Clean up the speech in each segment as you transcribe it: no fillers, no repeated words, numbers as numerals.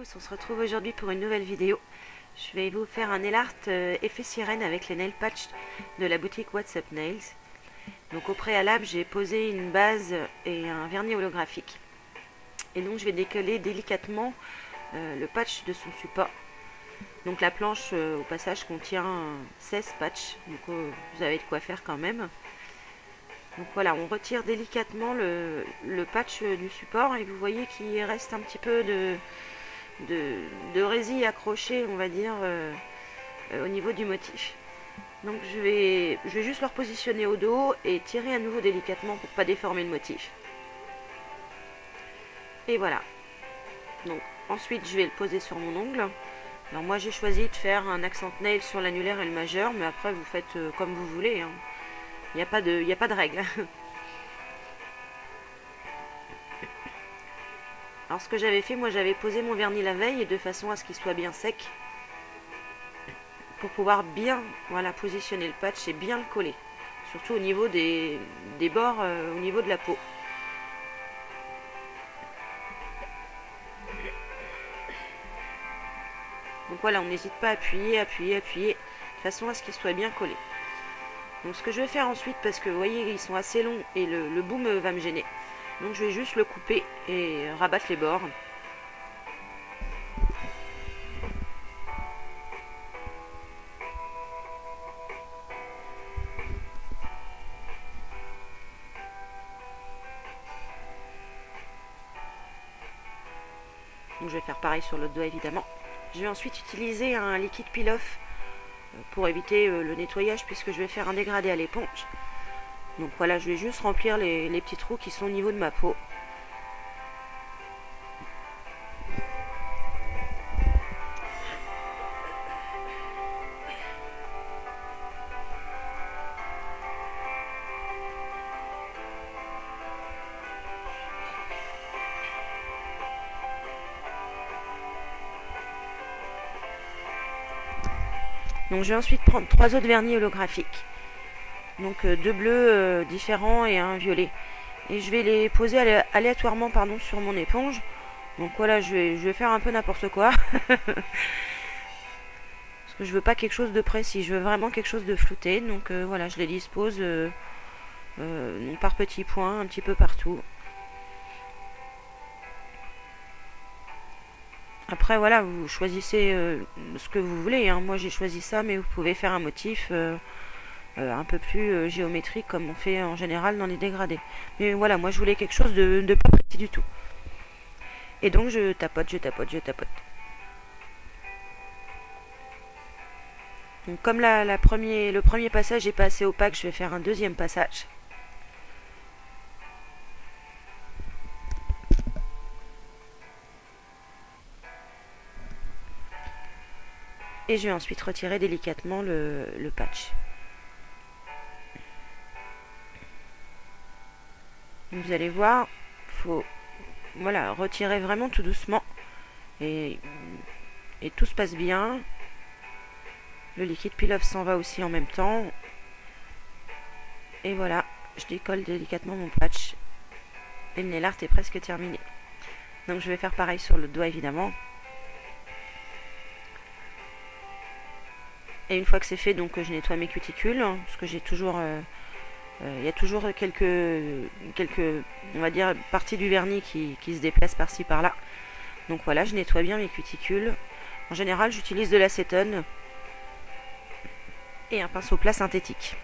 tous, on se retrouve aujourd'hui pour une nouvelle vidéo. Je vais vous faire un nail art effet sirène avec les nail patch de la boutique What's Up Nails. Donc au préalable, j'ai posé une base et un vernis holographique. Et donc je vais décoller délicatement le patch de son support. Donc la planche au passage contient 16 patchs, donc vous avez de quoi faire quand même. Donc voilà, on retire délicatement le patch du support et vous voyez qu'il reste un petit peu de résille accrochée, on va dire, au niveau du motif. Donc je vais juste le repositionner au dos et tirer à nouveau délicatement pour ne pas déformer le motif. Et voilà. Donc ensuite je vais le poser sur mon ongle. Alors moi j'ai choisi de faire un accent nail sur l'annulaire et le majeur, mais après vous faites comme vous voulez, hein. Il n'y a pas de règle. Alors ce que j'avais fait, moi j'avais posé mon vernis la veille de façon à ce qu'il soit bien sec. Pour pouvoir bien positionner le patch et bien le coller. Surtout au niveau des bords, au niveau de la peau. Donc voilà, on n'hésite pas à appuyer, de façon à ce qu'il soit bien collé. Donc ce que je vais faire ensuite, parce que vous voyez ils sont assez longs et le bout va me gêner. Donc je vais juste le couper et rabattre les bords. Donc je vais faire pareil sur l'autre doigt évidemment. Je vais ensuite utiliser un liquide peel-off pour éviter le nettoyage puisque je vais faire un dégradé à l'éponge. Donc voilà, je vais juste remplir les petits trous qui sont au niveau de ma peau. Donc je vais ensuite prendre 3 autres vernis holographiques. Donc 2 bleus différents et un violet. Et je vais les poser aléatoirement sur mon éponge. Donc voilà, je vais faire un peu n'importe quoi. Parce que je veux pas quelque chose de précis, je veux vraiment quelque chose de flouté. Donc voilà, je les dispose par petits points, un petit peu partout. Après voilà, vous choisissez ce que vous voulez, hein. Moi j'ai choisi ça, mais vous pouvez faire un motif un peu plus géométrique comme on fait en général dans les dégradés. Mais voilà, moi je voulais quelque chose de pas précis du tout. Et donc je tapote. Donc comme le premier passage n'est pas assez opaque, je vais faire un deuxième passage. Et je vais ensuite retirer délicatement le patch. Vous allez voir, faut retirer vraiment tout doucement et tout se passe bien. Le liquide peel-off s'en va aussi en même temps. Et voilà, je décolle délicatement mon patch et le nail art est presque terminé. Donc je vais faire pareil sur le doigt évidemment. Et une fois que c'est fait, donc je nettoie mes cuticules, hein, parce que j'ai toujours il y a toujours quelques on va dire parties du vernis qui se déplacent par-ci par-là. Donc voilà, je nettoie bien mes cuticules. En général, j'utilise de l'acétone et un pinceau plat synthétique.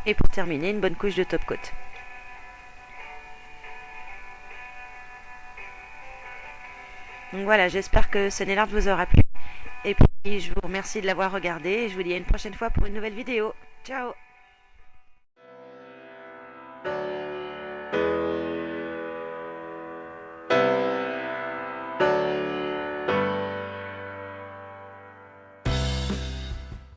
Et pour terminer, une bonne couche de top coat. Donc voilà, j'espère que ce nail art vous aura plu. Et puis je vous remercie de l'avoir regardé et je vous dis à une prochaine fois pour une nouvelle vidéo. Ciao!